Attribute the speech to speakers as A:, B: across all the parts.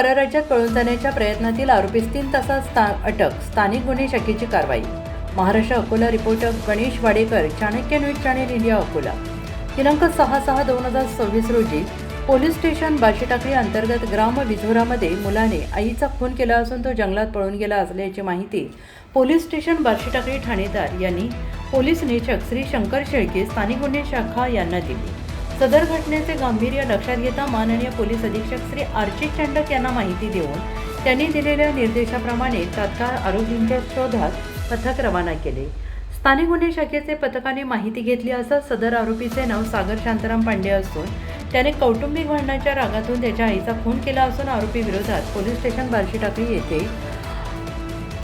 A: परराज्यात पळून जाण्याच्या प्रयत्नातील आरोपीस 3 तासात अटक, स्थानिक गुन्हे शाखेची कारवाई। Maharashtra Akola reporter Ganesh Wadekar, Chanakya news channel India Akola. दिनांक 6/6/2026 रोजी पोलीस स्टेशन बाशीटाकळी अंतर्गत ग्राम विझोरामध्ये मुलाने आईचा खून केला असून तो जंगलात पळून गेला असल्याची माहिती पोलीस स्टेशन बाशीटाकळी ठाणेदार यांनी पोलीस निरीक्षक श्री शंकर शेळके, स्थानिक गुन्हे शाखा यांना दिली। सदर घटनेचे गांभीर्य लक्षात घेता माननीय पोलीस अधीक्षक श्री आरची चंडक यांना माहिती देऊन त्यांनी दिलेल्या निर्देशाप्रमाणे तात्काळ आरोपींच्या शोधात पथक रवाना केले। स्थानिक गुन्हे शाखेचे पथकाने माहिती घेतली असता सदर आरोपीचे नाव सागर शांताराम पांडे असून त्याने कौटुंबिक भांडणाच्या रागातून त्याच्या आईचा खून केला असून आरोपी विरोधात पोलीस स्टेशन बार्शीटाकळी येथे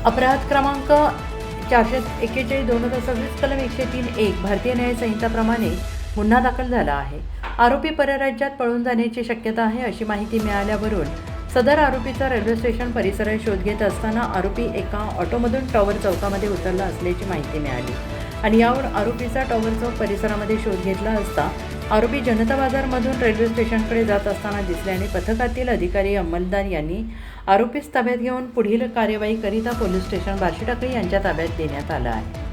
A: अपराध क्रमांक 441/2026 कलम 103(1) भारतीय न्याय संहिताप्रमाणे गुन्हा दाखल झाला आहे। आरोपी परराज्यात पळून जाण्याची शक्यता आहे अशी माहिती मिळाल्यावरून सदर आरोपीचा रेल्वे स्टेशन परिसरात शोध घेत असताना आरोपी एका ऑटोमधून टॉवर चौकामध्ये उतरला असल्याची माहिती मिळाली आणि यावर आरोपीचा टॉवर चौक परिसरामध्ये शोध घेतला असता आरोपी जनता बाजारमधून रेल्वे स्टेशनकडे जात असताना दिसल्याने पथकातील अधिकारी अंमलदार यांनी आरोपीस ताब्यात घेऊन पुढील कार्यवाही करिता पोलीस स्टेशन बार्शीटाकळी यांच्या ताब्यात देण्यात आलं आहे।